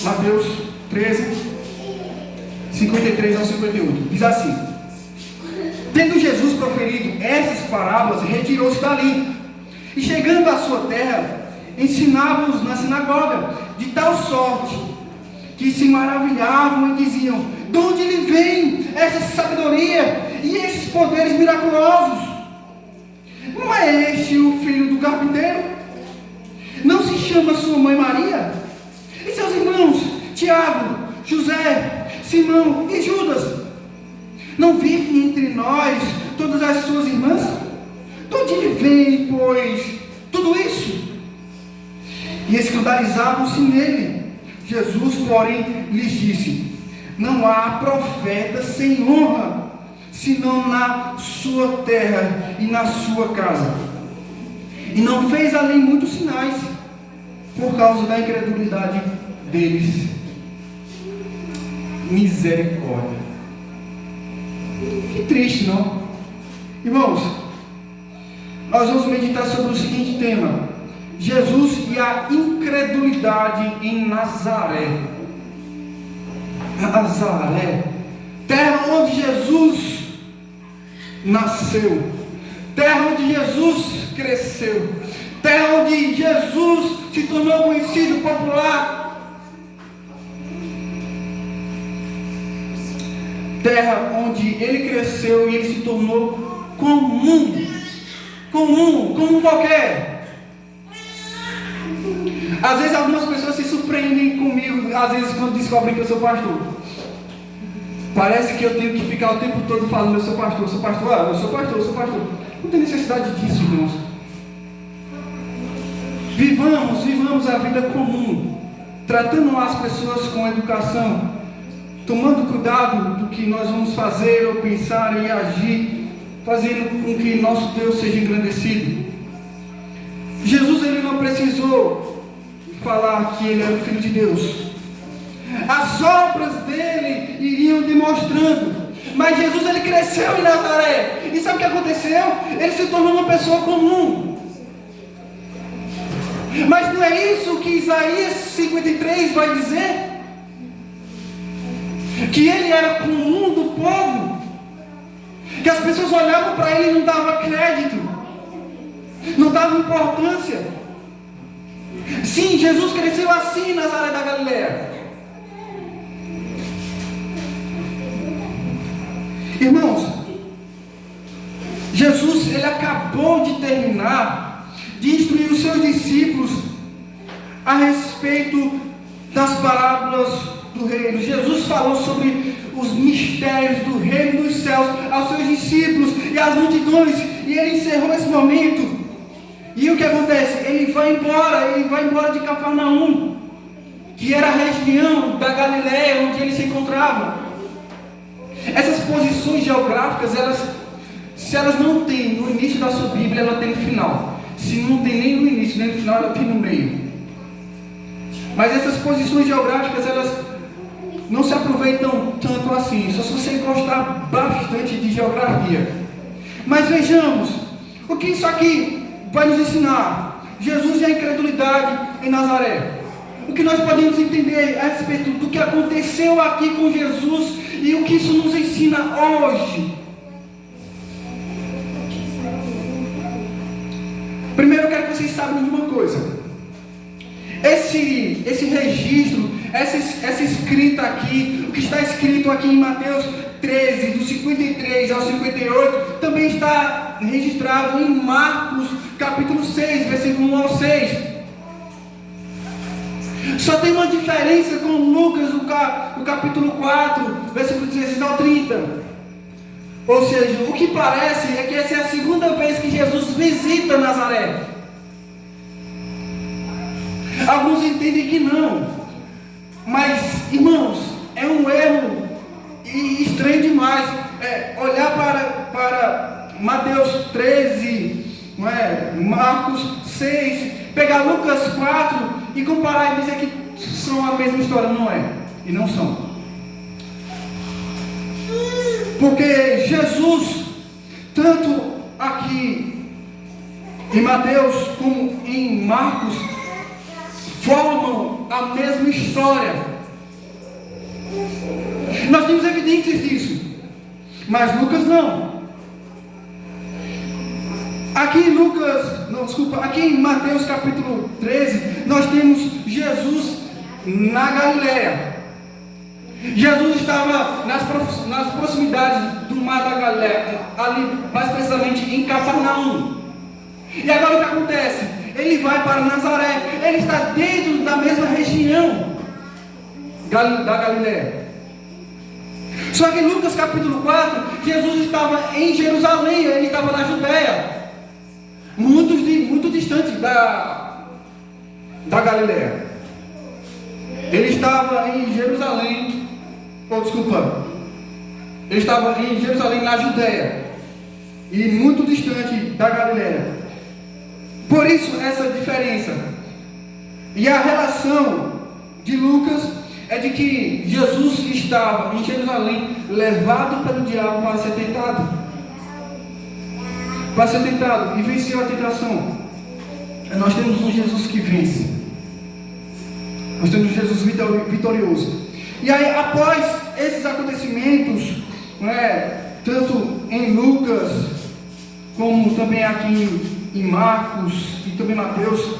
Mateus 13, 53 ao 58. Diz assim: tendo Jesus proferido essas parábolas, retirou-se dali, e chegando à sua terra, ensinava-os na sinagoga, de tal sorte que se maravilhavam e diziam: de onde lhe vem essa sabedoria e esses poderes miraculosos? Não é este o filho do carpinteiro? Não se chama sua mãe Maria? E seus irmãos Tiago, José, Simão e Judas? Não vivem entre nós todas as suas irmãs? De onde lhe vem, pois, tudo isso? E escandalizavam-se nele. Jesus, porém, lhes disse: não há profeta sem honra, senão na sua terra e na sua casa. E não fez ali muitos sinais, por causa da incredulidade deles. Misericórdia. Que triste, não? Irmãos, nós vamos meditar sobre o seguinte tema: Jesus e a incredulidade em Nazaré. Nazaré, terra onde Jesus nasceu, terra onde Jesus cresceu, terra onde Jesus se tornou conhecido, popular, terra onde ele cresceu e ele se tornou comum qualquer. Às vezes algumas pessoas se surpreendem comigo, às vezes quando descobrem que eu sou pastor. Parece que eu tenho que ficar o tempo todo falando: eu sou pastor, eu sou pastor, eu sou pastor, eu sou pastor. Não tem necessidade disso, irmãos. Vivamos a vida comum, tratando as pessoas com educação, tomando cuidado do que nós vamos fazer ou pensar e agir, fazendo com que nosso Deus seja engrandecido. Jesus, ele não precisou falar que ele era o Filho de Deus. As obras dele iriam demonstrando. Mas Jesus, ele cresceu em Nazaré. E sabe o que aconteceu? Ele se tornou uma pessoa comum. Mas não é isso que Isaías 53 vai dizer? Que ele era comum do povo, que as pessoas olhavam para ele e não davam crédito, não davam importância. Sim, Jesus cresceu assim em Nazaré da Galileia. Irmãos, Jesus, ele acabou de terminar de instruir os seus discípulos a respeito das parábolas do reino. Jesus falou sobre os mistérios do reino dos céus aos seus discípulos e às multidões, e ele encerrou esse momento. E o que acontece? Ele vai embora de Cafarnaum, que era a região da Galileia onde ele se encontrava. Essas posições geográficas, se elas não têm no início da sua Bíblia, ela tem no final. Se não tem nem no início nem no final, ela tem no meio. Mas essas posições geográficas, elas não se aproveitam tanto assim, só se você gostar bastante de geografia. Mas vejamos, o que isso aqui vai nos ensinar? Jesus e a incredulidade em Nazaré. O que nós podemos entender a respeito do que aconteceu aqui com Jesus e o que isso nos ensina hoje. Primeiro eu quero que vocês saibam de uma coisa. Esse registro, essa escrita aqui, o que está escrito aqui em Mateus 13, do 53 ao 58, também está registrado em Marcos capítulo 6, versículo 1 ao 6. Só tem uma diferença com Lucas, no capítulo 4, versículo 16 ao 30. Ou seja, o que parece é que essa é a segunda vez que Jesus visita Nazaré. Alguns entendem que não. Mas, irmãos, é um erro estranho demais. Olhar para Mateus 13, não é? Marcos 6, pegar Lucas 4 e comparar e dizer que são a mesma história. Não é. E não são. Porque Jesus, tanto aqui em Mateus como em Marcos, formam a mesma história. Nós temos evidências disso, mas Lucas não. Aqui em Mateus capítulo 13, nós temos Jesus na Galileia. Jesus estava nas proximidades do mar da Galileia, ali mais precisamente em Cafarnaum. E agora o que acontece? Ele vai para Nazaré, ele está dentro da mesma região da Galileia. Só que em Lucas capítulo 4, Jesus estava em Jerusalém, ele estava na Judéia, muito distante da Galileia. Ele estava em Jerusalém, ele estava em Jerusalém, na Judéia, e muito distante da Galileia. Por isso essa diferença. E a relação de Lucas é de que Jesus estava em Jerusalém, levado pelo diabo para ser tentado, e venceu a tentação. Nós temos um Jesus que vence. Nós temos um Jesus vitorioso. E aí, após esses acontecimentos, tanto em Lucas, como também aqui em Marcos e também Mateus,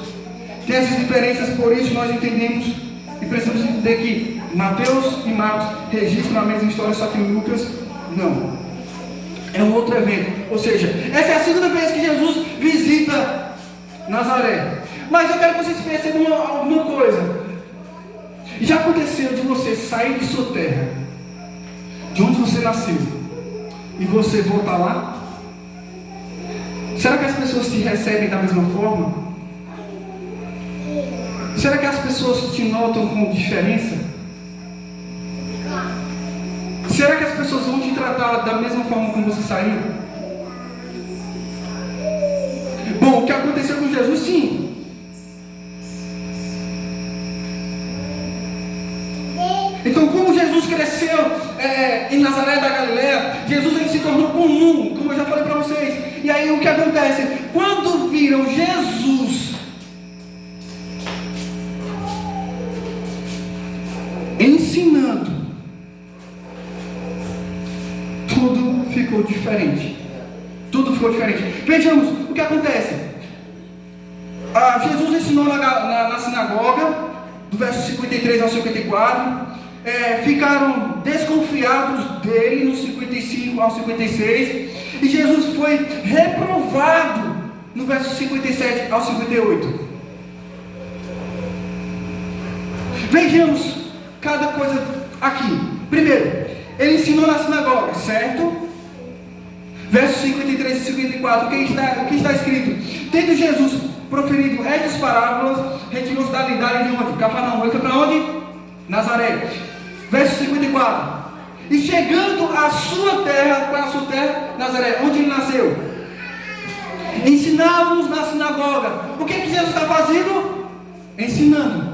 tem essas diferenças. Por isso nós entendemos e precisamos entender que Mateus e Marcos registram a mesma história, só que em Lucas não. É um outro evento. Ou seja, essa é a segunda vez que Jesus visita Nazaré. Mas eu quero que vocês percebam alguma coisa. Já aconteceu de você sair de sua terra, de onde você nasceu, e você voltar lá? Será que as pessoas te recebem da mesma forma? Será que as pessoas te notam com diferença? Será que as pessoas vão te tratar da mesma forma como você saiu? Bom, o que aconteceu com Jesus, sim. Então, como Jesus cresceu em Nazaré da Galileia, Jesus ele se tornou comum, como eu já falei para vocês. E aí o que acontece? Quando viram Jesus ensinando, tudo ficou diferente. Vejamos o que acontece. Jesus ensinou na sinagoga, do verso 53 ao 54. Ficaram desconfiados dele no 55 ao 56, e Jesus foi reprovado no verso 57 ao 58. Vejamos cada coisa aqui. Primeiro, ele ensinou na sinagoga, certo? Versos 53 e 54, o que está escrito? Tendo Jesus proferido estas parábolas, retirou-se dali de onde? Cafarnaum. Ele foi para onde? Nazaré. Verso 54. E chegando à sua terra, qual é a sua terra? Nazaré. Onde ele nasceu? Ensinava-nos na sinagoga. O que Jesus está fazendo? Ensinando.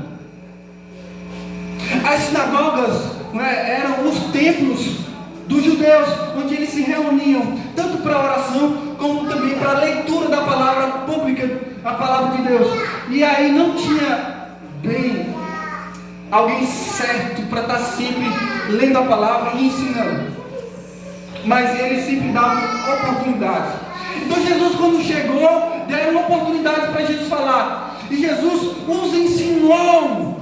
As sinagogas eram os templos dos judeus, onde eles se reuniam, tanto para oração, como também para a leitura da palavra pública, a palavra de Deus. E aí não tinha alguém certo para estar sempre lendo a palavra e ensinando, mas eles sempre davam oportunidades. Então Jesus, quando chegou, deram uma oportunidade para Jesus falar, e Jesus os ensinou.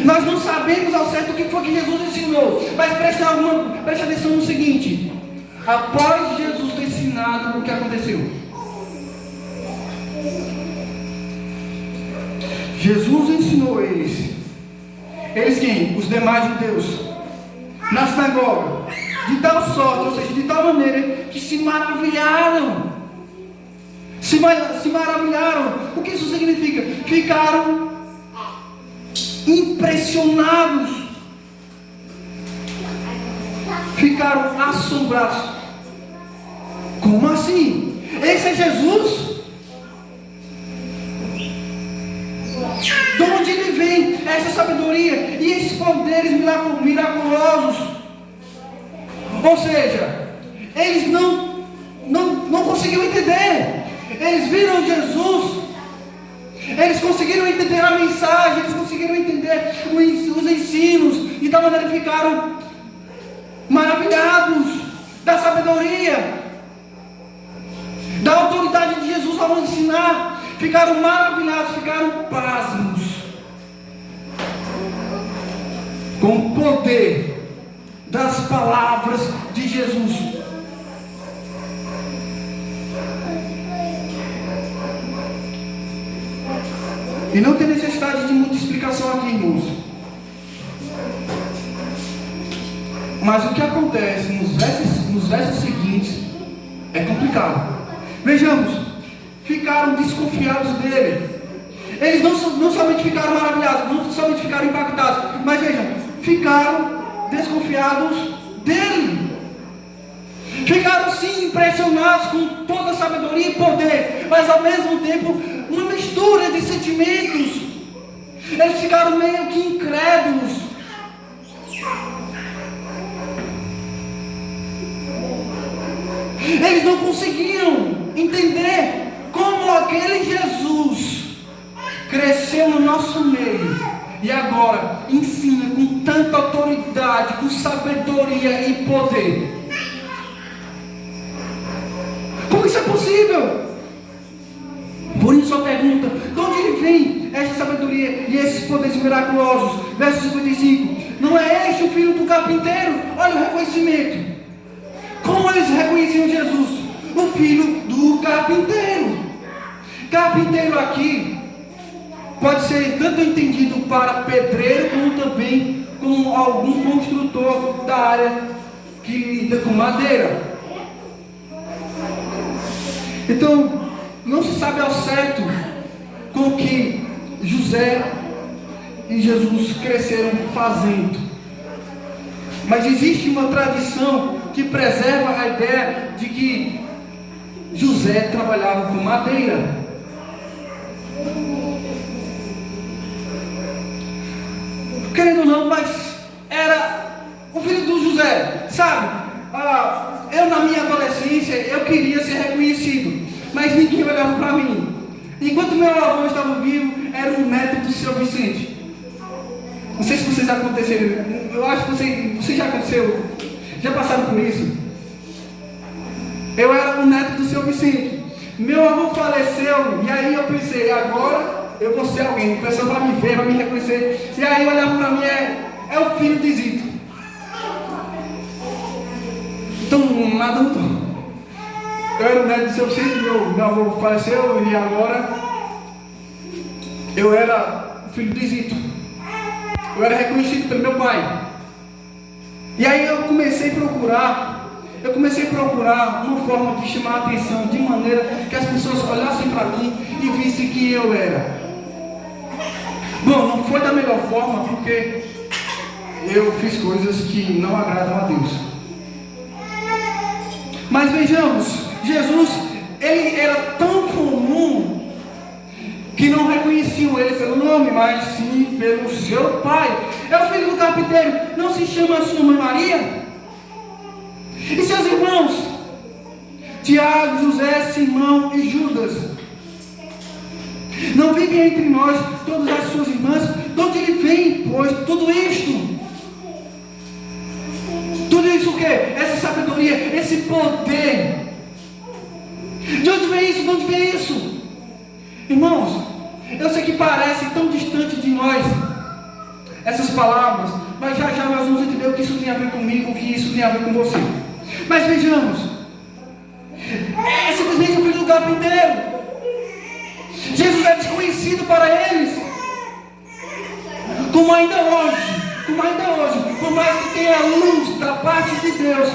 Nós não sabemos ao certo o que foi que Jesus ensinou, mas preste atenção no seguinte: após Jesus ter ensinado, o que aconteceu? Jesus ensinou eles quem? Os demais judeus, na sinagoga, de tal sorte, ou seja, de tal maneira, que se maravilharam. Se maravilharam. O que isso significa? Ficaram impressionados, ficaram assombrados. Como assim? Esse é Jesus? De onde ele vem essa sabedoria e esses poderes miraculosos? Ou seja, eles não conseguiram entender. Eles viram Jesus, eles conseguiram entender a mensagem, eles conseguiram entender os ensinos, e da maneira ficaram maravilhados da sabedoria, da autoridade de Jesus ao nos ensinar. Ficaram maravilhados, ficaram pasmos com o poder das palavras de Jesus. E não tem necessidade de muita explicação aqui, irmãos. Mas o que acontece nos versos seguintes é complicado. Vejamos, ficaram desconfiados dele. Eles não somente ficaram maravilhados, não somente ficaram impactados, mas vejam, ficaram desconfiados dele. Ficaram sim impressionados com toda a sabedoria e poder, mas ao mesmo tempo uma mistura de sentimentos. Eles ficaram meio que incrédulos. Eles não conseguiam entender como aquele Jesus cresceu no nosso meio e agora ensina com tanta autoridade, com sabedoria e poder. Como isso é possível? Por isso a pergunta: de onde ele vem esta sabedoria e esses poderes miraculosos? Verso 55: não é este o filho do carpinteiro? Olha o reconhecimento. Como eles reconheciam Jesus? O filho do carpinteiro. Carpinteiro aqui pode ser tanto entendido para pedreiro, como também como algum construtor da área que lida com madeira. Então, não se sabe ao certo com que José e Jesus cresceram fazendo. Mas existe uma tradição que preserva a ideia de que José trabalhava com madeira. Querendo ou não, mas era o filho do José, sabe? Eu na minha adolescência, eu queria ser reconhecido, mas ninguém olhava para mim. Enquanto meu avô estava vivo, era um neto do seu Vicente. Não sei se vocês aconteceram, eu acho que vocês já aconteceu, já passaram por isso. Eu era o neto do seu Vicente. Meu avô faleceu, e aí eu pensei, agora eu vou ser alguém, o pessoal vai me ver, vai me reconhecer. E aí olhava para mim, é o filho de Zito. Então, nada mudou. Eu era o neto do seu Vicente, meu avô faleceu, e agora eu era o filho de Zito. Eu era reconhecido pelo meu pai. E aí eu comecei a procurar uma forma de chamar a atenção, de maneira que as pessoas olhassem para mim e vissem quem eu era. Bom, não foi da melhor forma, porque eu fiz coisas que não agradam a Deus. Mas vejamos, Jesus, ele era tão comum que não reconheciam ele pelo nome, mas sim pelo seu pai. É o filho do carpinteiro, não se chama a sua mãe Maria? E seus irmãos? Tiago, José, Simão e Judas. Não vivem entre nós todas as suas irmãs? De onde ele vem, pois, tudo isto? Tudo isso o quê? Essa sabedoria, esse poder. De onde vem isso? De onde vem isso? Irmãos, eu sei que parece tão distante de nós essas palavras, mas já nós vamos entender o que isso tem a ver comigo, o que isso tem a ver com você. Mas vejamos, é simplesmente o filho do carpinteiro. Jesus é desconhecido para eles, como ainda hoje, por mais que tenha a luz da parte de Deus,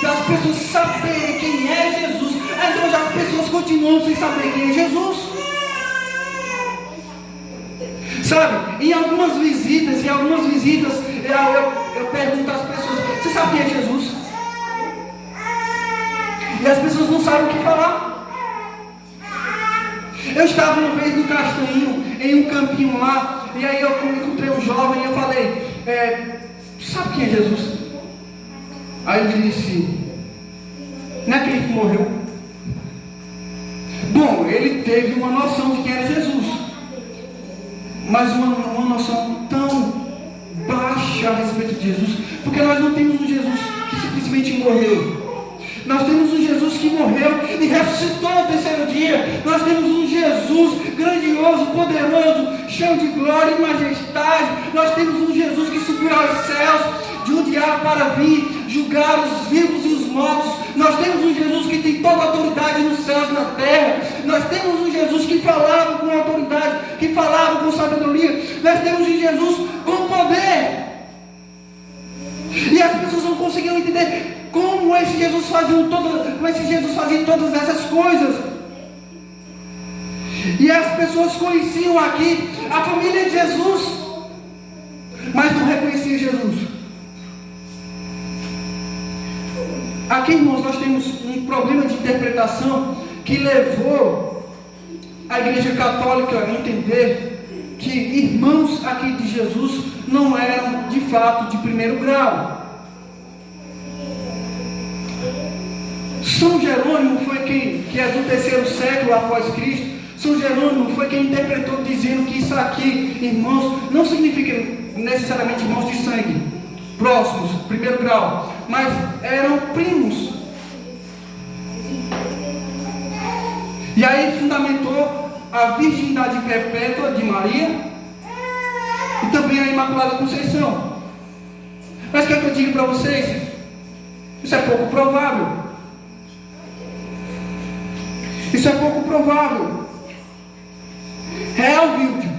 das pessoas saberem quem é Jesus, então as pessoas continuam sem saber quem é Jesus. Sabe, em algumas visitas, eu pergunto às pessoas: você sabe quem é Jesus? E as pessoas não sabem o que falar. Eu estava uma vez no Castanho, em um campinho lá, e aí eu encontrei um jovem e eu falei: sabe quem é Jesus? Aí ele disse: não é aquele que morreu? Bom, ele teve uma noção de quem era Jesus, mas uma noção tão baixa a respeito de Jesus, porque nós não temos um Jesus simplesmente morreu. Nós temos um Jesus que morreu e ressuscitou no terceiro dia. Nós temos um Jesus grandioso, poderoso, cheio de glória e majestade. Nós temos um Jesus que subiu aos céus de um dia para vir julgar os vivos e os mortos. Nós temos um Jesus que tem toda a autoridade nos céus e na terra. Nós temos um Jesus que falava com autoridade, que falava com sabedoria. Nós temos um Jesus com poder. E as pessoas não conseguiam entender como esse Jesus fazia todas essas coisas. E as pessoas conheciam aqui a família de Jesus, mas não reconheciam Jesus. Aqui, irmãos, nós temos um problema de interpretação que levou a Igreja Católica a entender que irmãos aqui de Jesus não eram de fato de primeiro grau. São Jerônimo foi quem, que é do terceiro século após Cristo, São Jerônimo foi quem interpretou dizendo que isso aqui, irmãos, não significa necessariamente irmãos de sangue, próximos, primeiro grau, mas eram primos. E aí fundamentou a virgindade perpétua de Maria e também a Imaculada Conceição. Mas quer que eu diga para vocês? Isso é pouco provável. Isso é pouco provável. Helwig,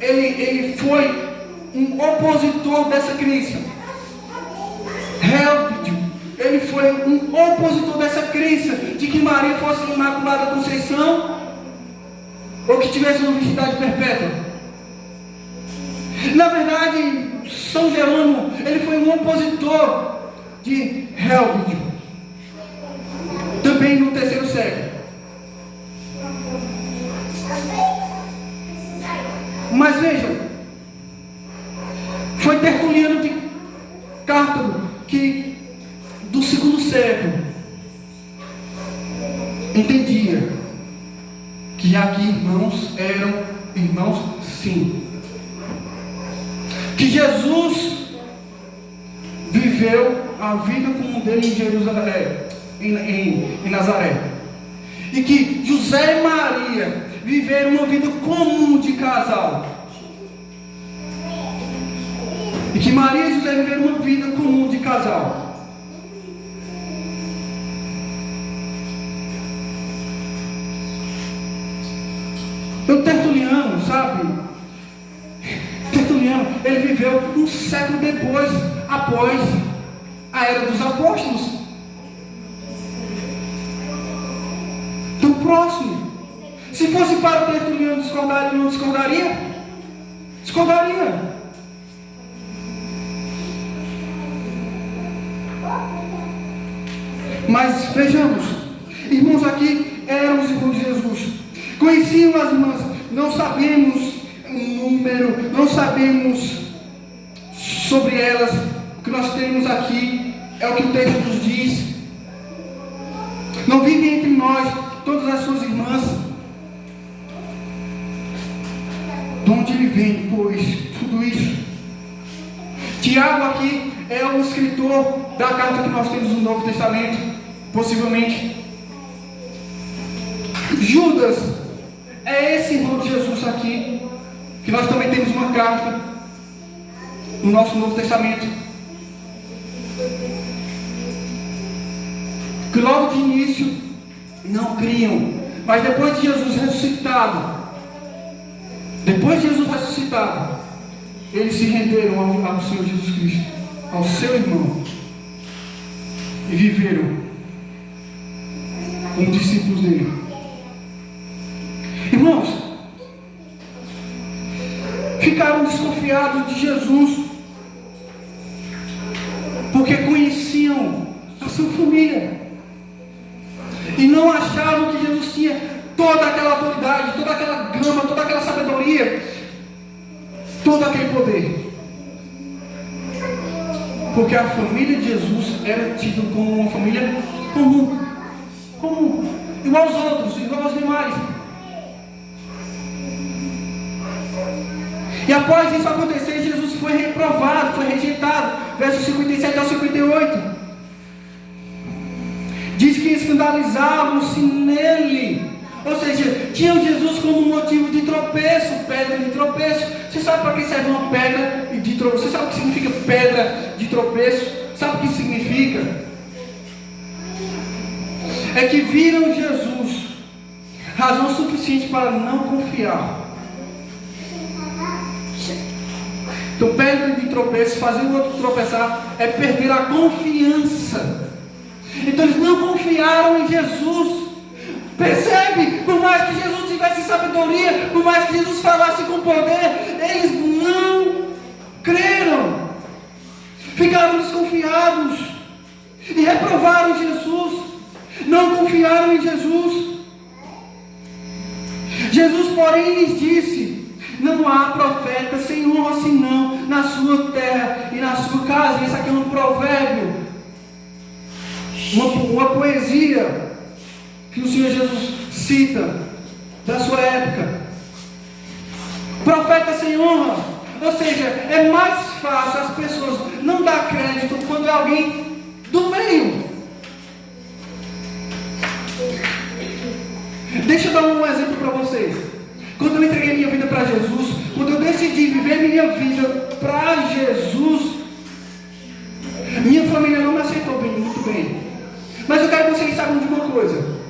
ele foi um opositor dessa crença. Helwig, ele foi um opositor dessa crença de que Maria fosse Imaculada Conceição ou que tivesse uma virgindade perpétua. Na verdade, São Jerônimo, ele foi um opositor de Helwig, também no terceiro século. Mas vejam, foi Tertuliano de Cartago que do segundo século entendia que aqui irmãos eram irmãos sim, que Jesus viveu a vida comum dele em Jerusalém, em Nazaré, e que José e Maria viveram uma vida comum de casal, e que Maria e José viveram uma vida comum de casal. O Tertuliano, sabe? Tertuliano, ele viveu um século depois, após a era dos apóstolos. Tão próximo. Se fosse para o Tertuliano discordar, ele não discordaria? Discordaria. Mas vejamos, irmãos aqui eram os irmãos de Jesus, conheciam as irmãs, não sabemos o número, não sabemos sobre elas. O que nós temos aqui é o que o texto nos diz. Não vivem entre nós todas as suas irmãs. De onde ele vem, pois, tudo isso? Tiago aqui é o escritor da carta que nós temos no Novo Testamento, possivelmente. Judas é esse irmão de Jesus aqui, que nós também temos uma carta no nosso Novo Testamento, que logo de início não criam, mas depois de Jesus ressuscitado, eles se renderam ao Senhor Jesus Cristo, ao seu irmão, e viveram como discípulos dele. Irmãos, ficaram desconfiados de Jesus, porque conheciam a sua família, e não achavam que Jesus tinha toda aquela autoridade, toda aquela gama, toda aquela sabedoria, todo aquele poder. Porque a família de Jesus era tida como uma família comum, igual aos outros, igual aos demais. E após isso acontecer, Jesus foi reprovado, foi rejeitado. versos 57 ao 58. Diz que escandalizavam-se nele. Ou seja, tinham Jesus como motivo de tropeço, pedra de tropeço. Você sabe para que serve uma pedra de tropeço? Você sabe o que significa pedra de tropeço? Sabe o que significa? É que viram Jesus razão suficiente para não confiar. Então, pedra de tropeço, fazer o outro tropeçar, é perder a confiança. Então, eles não confiaram em Jesus. Percebe? Por mais que Jesus tivesse sabedoria, por mais que Jesus falasse com poder, eles não creram. Ficaram desconfiados e reprovaram Jesus. Não confiaram em Jesus. Jesus, porém, lhes disse: não há profeta sem honra senão na sua terra e na sua casa. Isso aqui é um provérbio, uma poesia que o Senhor Jesus cita da sua época. Profeta sem honra, ou seja, é mais fácil as pessoas não dar crédito quando é alguém do meio. Deixa eu dar um exemplo para vocês. Quando eu entreguei minha vida para Jesus, quando eu decidi viver minha vida para Jesus, minha família não me aceitou muito bem. Mas eu quero que vocês saibam de uma coisa.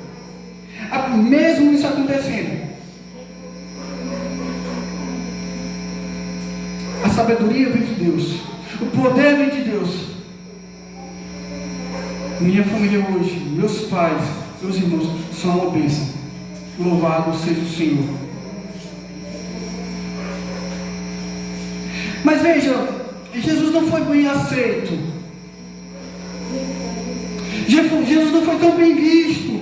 Mesmo isso acontecendo, a sabedoria vem de Deus, o poder vem de Deus. Minha família hoje, meus pais, meus irmãos, são uma bênção. Louvado seja o Senhor. Mas veja, Jesus não foi bem aceito. Jesus não foi tão bem visto.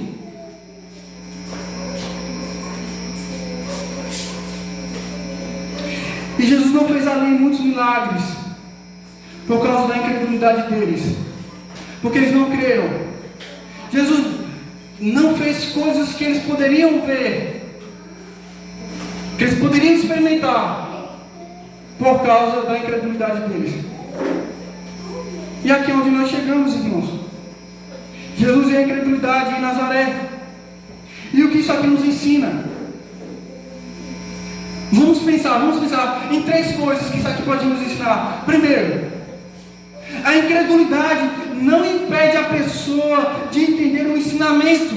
E Jesus não fez ali muitos milagres por causa da incredulidade deles, porque eles não creram. Jesus não fez coisas que eles poderiam ver, que eles poderiam experimentar, por causa da incredulidade deles. E aqui é onde nós chegamos, irmãos. Jesus e a incredulidade em Nazaré. E o que isso aqui nos ensina? Vamos pensar em três coisas que isso aqui pode nos ensinar. Primeiro, a incredulidade não impede a pessoa de entender o ensinamento,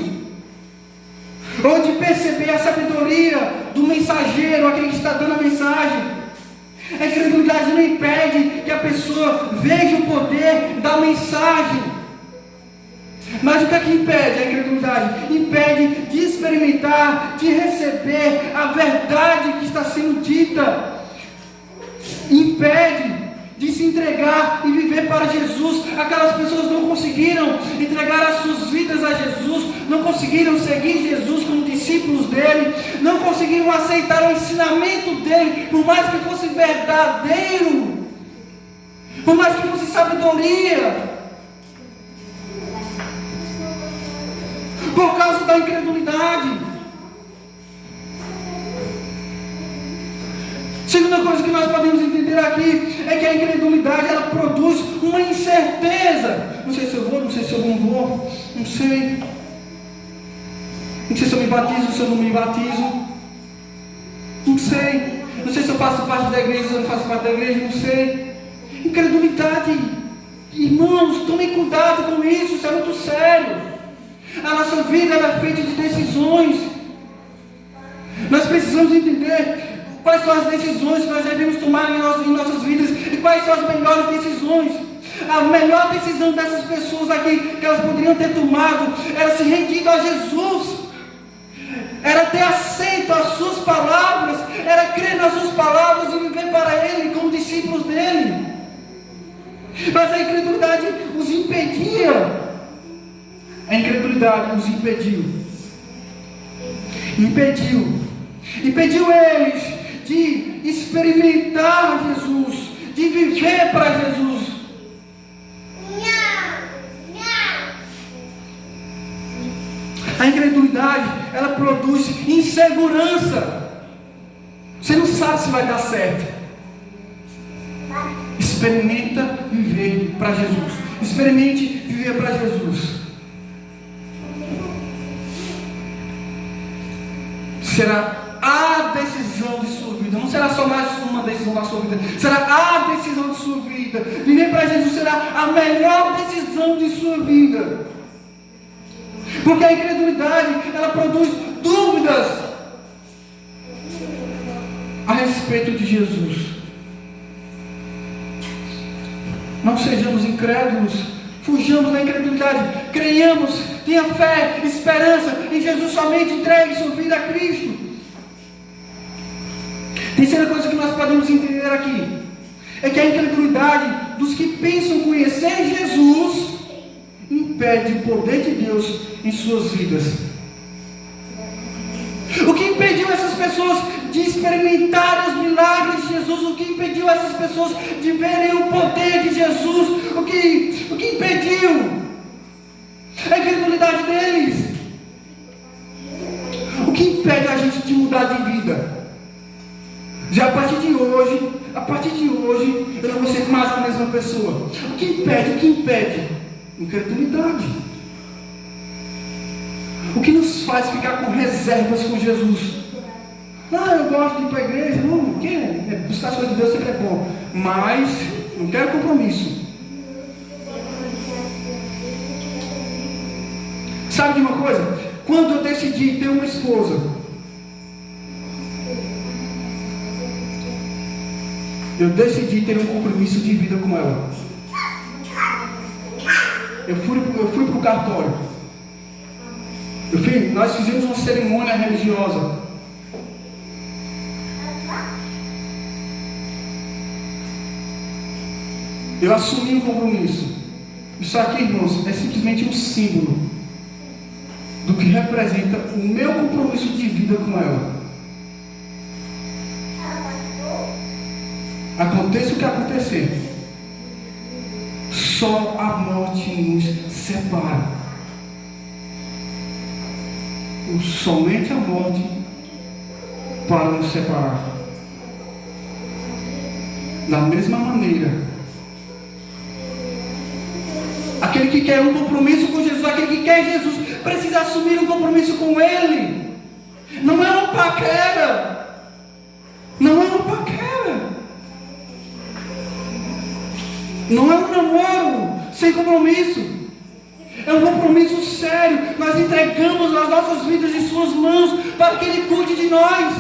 ou de perceber a sabedoria do mensageiro, aquele que está dando a mensagem. A incredulidade não impede que a pessoa veja o poder da mensagem. Mas o que é que impede a incredulidade? Impede de experimentar, de receber a verdade que está sendo dita. Impede de se entregar e viver para Jesus. Aquelas pessoas não conseguiram entregar as suas vidas a Jesus, não conseguiram seguir Jesus como discípulos dele, não conseguiram aceitar o ensinamento dele, por mais que fosse verdadeiro, por mais que fosse sabedoria. Por causa da incredulidade. Segunda coisa que nós podemos entender aqui é que a incredulidade, ela produz uma incerteza. Não sei se eu vou, não sei se eu não vou, não sei. Não sei se eu me batizo, se eu não me batizo. Não sei. Não sei se eu faço parte da igreja, se eu não faço parte da igreja, não sei. Incredulidade. Irmãos, tomem cuidado com isso é muito sério. A nossa vida é feita de decisões. Nós precisamos entender quais são as decisões que nós devemos tomar em nossas vidas e quais são as melhores decisões. A melhor decisão dessas pessoas aqui que elas poderiam ter tomado era se rendido a Jesus, era ter aceito as suas palavras, era crer nas suas palavras e viver para Ele como discípulos dele. Mas a incredulidade os impedia. A incredulidade os impediu. Impediu eles de experimentar Jesus, de viver para Jesus. A incredulidade, ela produz insegurança. Você não sabe se vai dar certo. Experimenta viver viver para Jesus. Experimente viver para Jesus. Será a decisão de sua vida. Não será só mais uma decisão da sua vida. Será a decisão de sua vida. Viver para Jesus será a melhor decisão de sua vida. Porque a incredulidade, ela produz dúvidas a respeito de Jesus. Não sejamos incrédulos. Fujamos da incredulidade. Creiamos, tenha fé, esperança em Jesus somente. Entregue sua vida a Cristo. Terceira coisa que nós podemos entender aqui é que a incredulidade dos que pensam conhecer Jesus impede o poder de Deus em suas vidas. O que impediu essas pessoas de experimentar os milagres de Jesus? O que impediu essas pessoas de verem o poder de Jesus? O que impediu? A incredulidade deles. O que impede a gente de mudar de vida? Já a partir de hoje, eu não vou ser mais a mesma pessoa. O que impede? Incredulidade. O que nos faz ficar com reservas com Jesus? Eu gosto de ir para a igreja, buscar as coisas de Deus sempre é bom, mas não quero compromisso. Sabe de uma coisa? Quando eu decidi ter uma esposa, eu decidi ter um compromisso de vida com ela. Eu fui para o cartório. Nós fizemos uma cerimônia religiosa. Eu assumi um compromisso. Isso aqui, irmãos, é simplesmente um símbolo do que representa o meu compromisso de vida com ela. Aconteça o que acontecer, só a morte nos separa. Somente a morte para nos separar. Da mesma maneira, aquele que quer um compromisso com Jesus, aquele que quer Jesus, precisa assumir um compromisso com Ele. Não é uma paquera. Não é uma paquera. Não é um namoro sem compromisso. É um compromisso sério. Nós entregamos as nossas vidas em suas mãos para que Ele cuide de nós.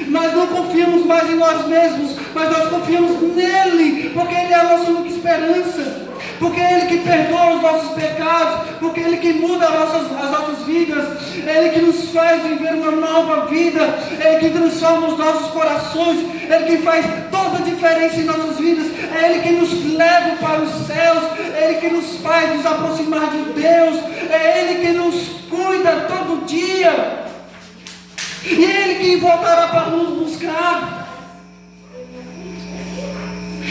Nós não confiamos mais em nós mesmos, mas nós confiamos nele, porque Ele é a nossa única esperança, porque é Ele que perdoa os nossos pecados, porque é Ele que muda as nossas vidas, é Ele que nos faz viver uma nova vida, é Ele que transforma os nossos corações, é Ele que faz toda a diferença em nossas vidas, é Ele que nos leva para os céus, é Ele que nos faz nos aproximar de Deus, é Ele que nos cuida todo dia, e é Ele que voltará para nos buscar.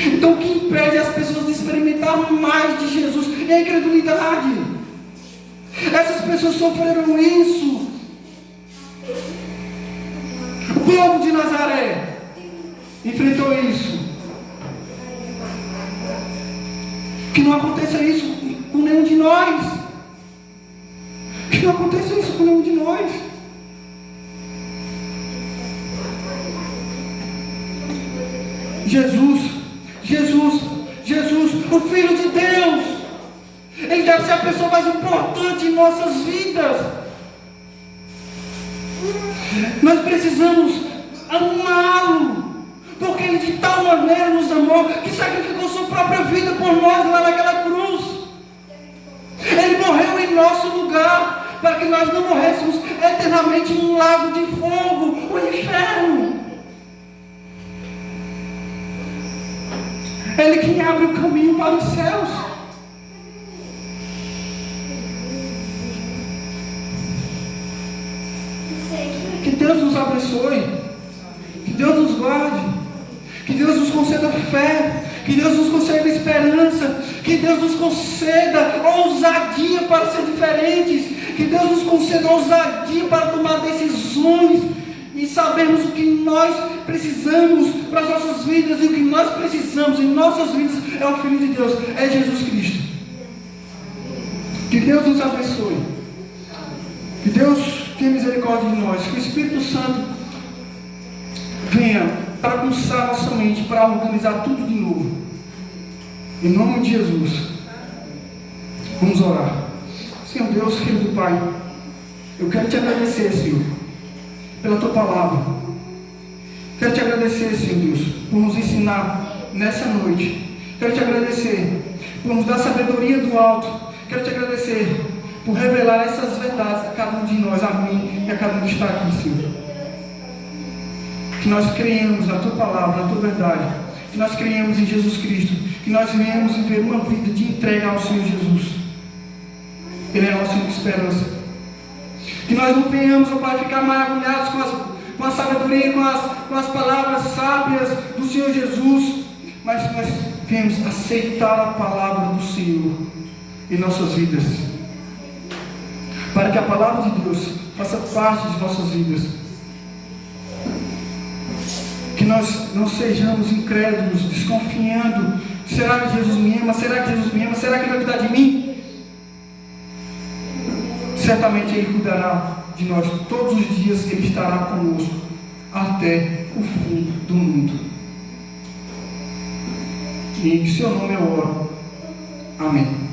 Então o que impede as pessoas de experimentar mais de Jesus é a incredulidade. Essas pessoas sofreram isso. O povo de Nazaré enfrentou isso. Que não aconteça isso com nenhum de nós. Que não aconteça isso com nenhum de nós. Jesus, o Filho de Deus, Ele deve ser a pessoa mais importante em nossas vidas. Nós precisamos amá-lo, porque Ele de tal maneira nos amou, que sacrificou sua própria vida por nós lá naquela cruz. Ele morreu em nosso lugar, para que nós não morrêssemos eternamente num lago de fogo, o inferno. Ele quem abre o caminho para os céus. Que Deus nos abençoe. Que Deus nos guarde. Que Deus nos conceda fé. Que Deus nos conceda esperança. Que Deus nos conceda ousadia para ser diferentes. Que Deus nos conceda ousadia para tomar decisões e sabemos o que nós precisamos para as nossas vidas, e o que nós precisamos em nossas vidas é o Filho de Deus, é Jesus Cristo. Que Deus nos abençoe, que Deus tenha misericórdia de nós, que o Espírito Santo venha para aguçar nossa mente, para organizar tudo de novo, em nome de Jesus. Vamos orar. Senhor Deus, querido Pai, eu quero te agradecer, Senhor, pela tua palavra. Quero te agradecer, Senhor Deus, por nos ensinar nessa noite. Quero te agradecer por nos dar sabedoria do alto. Quero te agradecer por revelar essas verdades a cada um de nós, a mim e a cada um que está aqui, Senhor. Que nós creemos na tua palavra, na tua verdade. Que nós creemos em Jesus Cristo. Que nós venhamos viver uma vida de entrega ao Senhor Jesus. Ele é a nossa única esperança. Que nós não venhamos, ó Pai, ficar maravilhados com a sabedoria, com as palavras sábias do Senhor Jesus, mas que nós venhamos aceitar a palavra do Senhor em nossas vidas, para que a palavra de Deus faça parte de nossas vidas. Que nós não sejamos incrédulos, desconfiando: será que Jesus me ama? Será que Jesus me ama? Será que Ele vai cuidar de mim? Certamente Ele cuidará de nós todos os dias. Ele estará conosco até o fim do mundo. E em seu nome eu oro. Amém.